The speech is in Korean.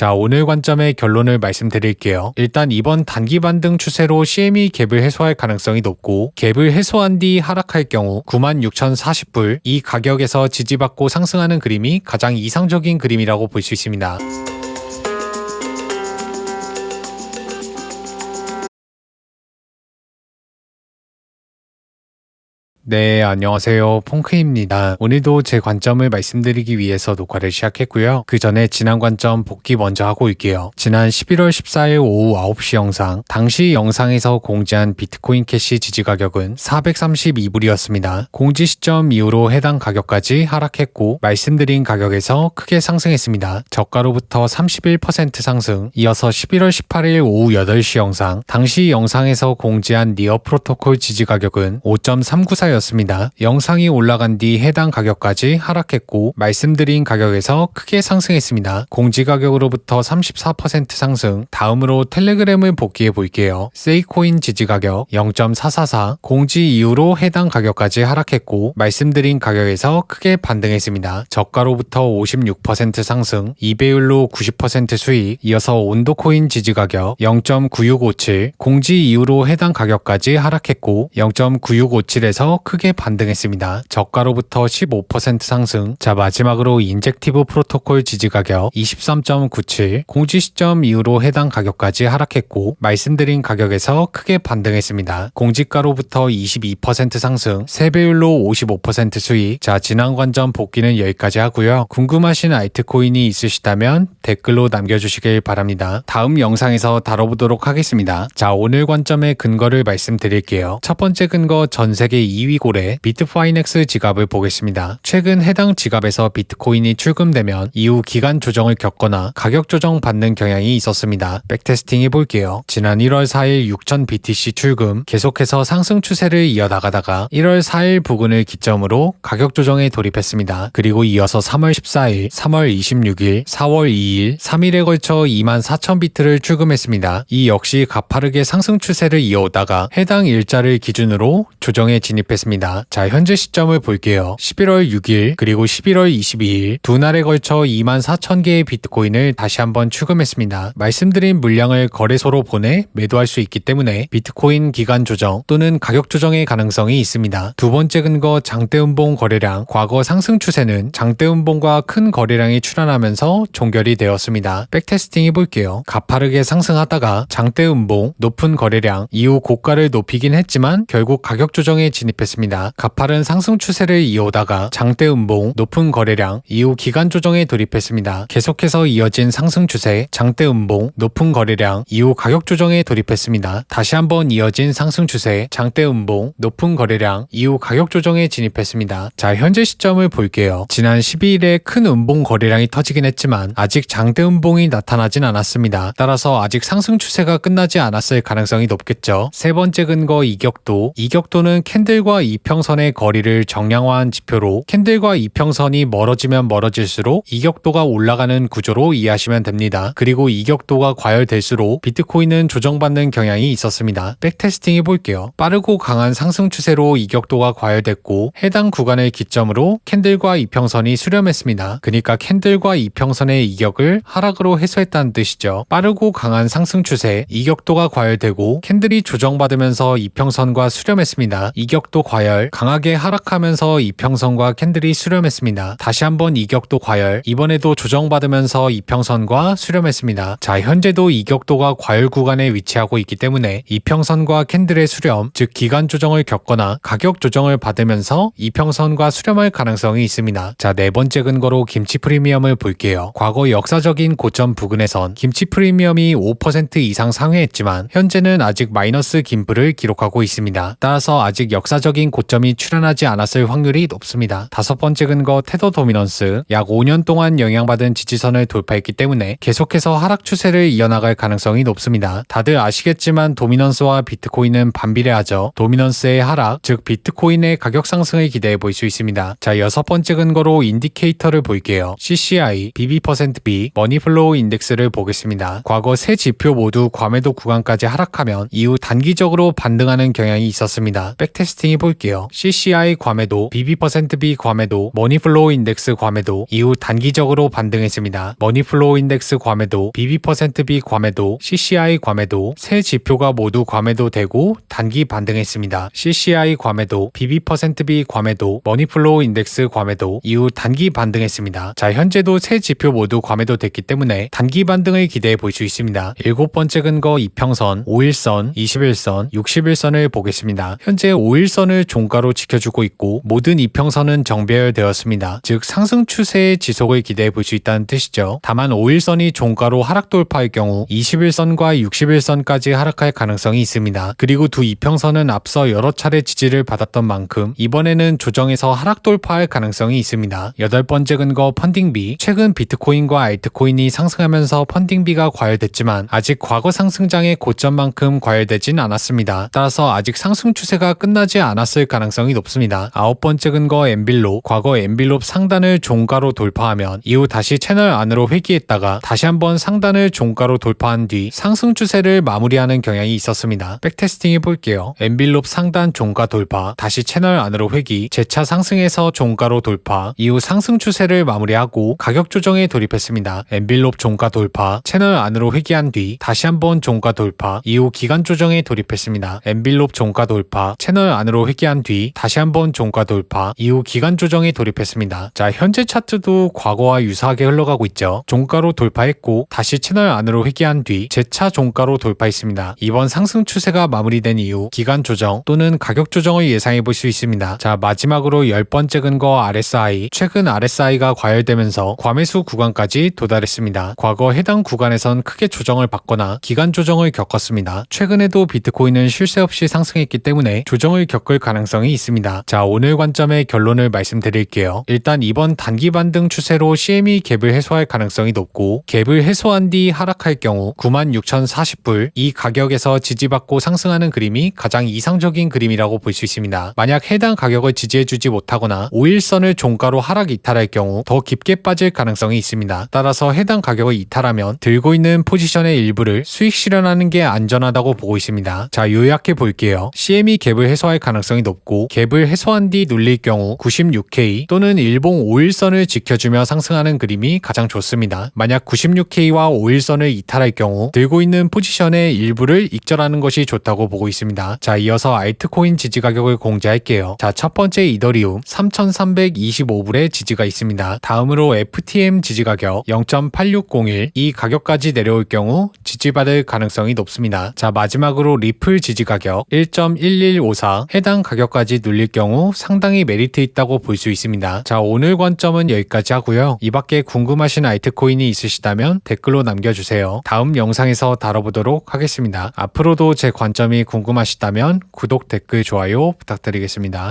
자, 오늘 관점의 결론을 말씀드릴게요. 일단 이번 단기 반등 추세로 CME 갭을 해소할 가능성이 높고, 갭을 해소한 뒤 하락할 경우 96,040불 이 가격에서 지지받고 상승하는 그림이 가장 이상적인 그림이라고 볼 수 있습니다. 네, 안녕하세요. 퐁크입니다. 오늘도 제 관점을 말씀드리기 위해서 녹화를 시작했고요. 그 전에 지난 관점 복귀 먼저 하고 올게요. 지난 11월 14일 오후 9시 영상, 당시 영상에서 공지한 비트코인 캐시 지지 가격은 432불이었습니다. 공지 시점 이후로 해당 가격까지 하락했고, 말씀드린 가격에서 크게 상승했습니다. 저가로부터 31% 상승, 이어서 11월 18일 오후 8시 영상, 당시 영상에서 공지한 니어 프로토콜 지지 가격은 5.394였습니다. 영상이 올라간 뒤 해당 가격까지 하락했고, 말씀드린 가격에서 크게 상승했습니다. 공지 가격으로부터 34% 상승. 다음으로 텔레그램을 복귀해 볼게요. 세이코인 지지 가격 0.444, 공지 이후로 해당 가격까지 하락했고, 말씀드린 가격에서 크게 반등했습니다. 저가로부터 56% 상승, 2배율로 90% 수익. 이어서 온도코인 지지 가격 0.9657, 공지 이후로 해당 가격까지 하락했고, 0.9657에서 크게 반등했습니다. 저가로부터 15% 상승. 자, 마지막으로 인젝티브 프로토콜 지지 가격 23.97, 공지 시점 이후로 해당 가격까지 하락했고, 말씀드린 가격에서 크게 반등했습니다. 공지가로부터 22% 상승, 3배율로 55% 수익. 자, 지난 관점 복귀는 여기까지 하고요. 궁금하신 알트코인이 있으시다면 댓글로 남겨주시길 바랍니다. 다음 영상에서 다뤄보도록 하겠습니다. 자, 오늘 관점의 근거를 말씀드릴게요. 첫 번째 근거, 전 세계 2위 고래 비트파이넥스 지갑을 보겠습니다. 최근 해당 지갑에서 비트코인이 출금되면 이후 기간 조정을 겪거나 가격 조정 받는 경향이 있었습니다. 백테스팅 해볼게요. 지난 1월 4일 6000 BTC 출금, 계속해서 상승 추세를 이어나가다가 1월 4일 부근을 기점으로 가격 조정에 돌입했습니다. 그리고 이어서 3월 14일, 3월 26일, 4월 2일, 3일에 걸쳐 24,000비트를 출금했습니다. 이 역시 가파르게 상승 추세를 이어오다가 해당 일자를 기준으로 조정에 진입했습니다. 자, 현재 시점을 볼게요. 11월 6일 그리고 11월 22일 두 날에 걸쳐 24,000개의 비트코인을 다시 한번 출금했습니다. 말씀드린 물량을 거래소로 보내 매도할 수 있기 때문에 비트코인 기간 조정 또는 가격 조정의 가능성이 있습니다. 두 번째 근거, 장대음봉 거래량. 과거 상승 추세는 장대음봉과 큰 거래량이 출현하면서 종결이 되었습니다. 백테스팅 해볼게요. 가파르게 상승하다가 장대음봉, 높은 거래량 이후 고가를 높이긴 했지만 결국 가격 조정에 진입했습니다. 가파른 상승 추세를 이어오다가 장대음봉, 높은 거래량 이후 기간 조정에 돌입했습니다. 계속해서 이어진 상승 추세, 장대음봉, 높은 거래량 이후 가격 조정에 돌입했습니다. 다시 한번 이어진 상승 추세, 장대음봉, 높은 거래량 이후 가격 조정에 진입했습니다. 자, 현재 시점을 볼게요. 지난 12일에 큰 음봉 거래량이 터지긴 했지만 아직 장대음봉이 나타나진 않았습니다. 따라서 아직 상승 추세가 끝나지 않았을 가능성이 높겠죠. 세 번째 근거, 이격도. 이격도는 캔들과 이평선의 거리를 정량화한 지표로, 캔들과 이평선이 멀어지면 멀어질수록 이격도가 올라가는 구조로 이해하시면 됩니다. 그리고 이격도가 과열될수록 비트코인은 조정받는 경향이 있었습니다. 백테스팅 해볼게요. 빠르고 강한 상승 추세로 이격도가 과열됐고, 해당 구간을 기점으로 캔들과 이평선이 수렴했습니다. 그러니까 캔들과 이평선의 이격을 하락으로 해소했다는 뜻이죠. 빠르고 강한 상승 추세, 이격도가 과열되고 캔들이 조정받으면서 이평선과 수렴했습니다. 이격도 과열, 강하게 하락하면서 이평선과 캔들이 수렴했습니다. 다시 한번 이격도 과열, 이번에도 조정받으면서 이평선과 수렴했습니다. 자, 현재도 이격도가 과열 구간에 위치하고 있기 때문에 이평선과 캔들의 수렴, 즉 기간 조정을 겪거나 가격 조정을 받으면서 이평선과 수렴할 가능성이 있습니다. 자, 네 번째 근거로 김치 프리미엄을 볼게요. 과거 역사적인 고점 부근에선 김치 프리미엄이 5% 이상 상회했지만 현재는 아직 마이너스 김프를 기록하고 있습니다. 따라서 아직 역사적인 고점이 출현하지 않았을 확률이 높습니다. 다섯 번째 근거, 테더 도미넌스. 약 5년 동안 영향받은 지지선을 돌파했기 때문에 계속해서 하락 추세를 이어나갈 가능성이 높습니다. 다들 아시겠지만 도미넌스와 비트코인은 반비례하죠. 도미넌스의 하락, 즉 비트코인의 가격 상승을 기대해 볼 수 있습니다. 자, 여섯 번째 근거로 인디케이터를 볼게요. CCI, BB%B, 머니플로우 인덱스를 보겠습니다. 과거 세 지표 모두 과매도 구간까지 하락하면 이후 단기적으로 반등하는 경향이 있었습니다. 백테스팅 해볼게요. 해볼게요. CCI 과매도, BB%B 과매도, 머니플로우 인덱스 과매도 이후 단기적으로 반등했습니다. 머니플로우 인덱스 과매도, BB%B 과매도, CCI 과매도 세 지표가 모두 과매도 되고 단기 반등했습니다. CCI 과매도, BB%B 과매도, 머니플로우 인덱스 과매도 이후 단기 반등했습니다. 자, 현재도 세 지표 모두 과매도 됐기 때문에 단기 반등을 기대해 볼 수 있습니다. 7번째 근거 이평선, 5일선, 21선, 60일선을 보겠습니다. 현재 5일선을 종가로 지켜주고 있고 모든 이평선은 정배열되었습니다. 즉 상승 추세의 지속을 기대해 볼 수 있다는 뜻이죠. 다만 5일선이 종가로 하락 돌파할 경우 21선과 60일선까지 하락할 가능성이 있습니다. 그리고 두 이평선은 앞서 여러 차례 지지를 받았던 만큼 이번에는 조정에서 하락 돌파할 가능성이 있습니다. 8번째 근거 펀딩비. 최근 비트코인과 알트코인이 상승하면서 펀딩비가 과열됐지만 아직 과거 상승장의 고점만큼 과열되진 않았습니다. 따라서 아직 상승 추세가 끝나지 않았을 가능성이 높습니다. 9번째 근거 엔빌롭. 과거 엔빌롭 상단을 종가로 돌파하면 이후 다시 채널 안으로 회귀했다가 다시 한번 상단을 종가로 돌파한 뒤 상승 추세를 마무리하는 경향이 있었습니다. 백테스팅 해볼게요. 엔빌롭 상단 종가 돌파, 다시 채널 안으로 회귀, 재차 상승해서 종가로 돌파, 이후 상승 추세를 마무리하고 가격 조정에 돌입했습니다. 엔빌롭 종가 돌파, 채널 안으로 회귀한 뒤 다시 한번 종가 돌파, 이후 기간 조정에 돌입했습니다. 엔빌롭 종가 돌파, 채널 안으로 회귀한 뒤 다시 한번 종가 돌파, 이후 기간 조정에 돌입했습니다. 자, 현재 차트도 과거와 유사하게 흘러가고 있죠. 종가로 돌파했고 다시 채널 안으로 회귀한 뒤 재차 종가로 돌파했습니다. 이번 상승 추세가 마무리된 이후 기간 조정 또는 가격 조정을 예상해 볼 수 있습니다. 자, 마지막으로 10번째 근거 RSI. 최근 RSI가 과열되면서 과매수 구간까지 도달했습니다. 과거 해당 구간에선 크게 조정을 받거나 기간 조정을 겪었습니다. 최근에도 비트코인은 쉴 새 없이 상승했기 때문에 조정을 겪을 가능성이 있습니다. 자, 오늘 관점의 결론을 말씀드릴게요. 일단 이번 단기 반등 추세로 CME 갭을 해소할 가능성이 높고 갭을 해소한 뒤 하락할 경우 96,040불 이 가격에서 지지받고 상승하는 그림이 가장 이상적인 그림이라고 볼 수 있습니다. 만약 해당 가격을 지지해주지 못하거나 5일선을 종가로 하락 이탈할 경우 더 깊게 빠질 가능성이 있습니다. 따라서 해당 가격을 이탈하면 들고 있는 포지션의 일부를 수익 실현하는 게 안전하다고 보고 있습니다. 자, 요약해 볼게요. CME 갭을 해소할 가능성이 높고 갭을 해소한 뒤 눌릴 경우 96K 또는 일봉 5일선을 지켜주며 상승하는 그림이 가장 좋습니다. 만약 96K와 5일선을 이탈할 경우 들고 있는 포지션의 일부를 익절하는 것이 좋다고 보고 있습니다. 자, 이어서 알트코인 지지 가격을 공지할게요. 자, 첫 번째 이더리움 3,325불의 지지가 있습니다. 다음으로 FTM 지지 가격 0.8601 이 가격까지 내려올 경우 지지받을 가능성이 높습니다. 자, 마지막으로 리플 지지 가격 1.1154 해당 가격까지 눌릴 경우 상당히 메리트 있다고 볼 수 있습니다. 자, 오늘 관점은 여기까지 하고요. 이 밖에 궁금하신 알트코인이 있으시다면 댓글로 남겨주세요. 다음 영상에서 다뤄보도록 하겠습니다. 앞으로도 제 관점이 궁금하시다면 구독, 댓글, 좋아요 부탁드리겠습니다.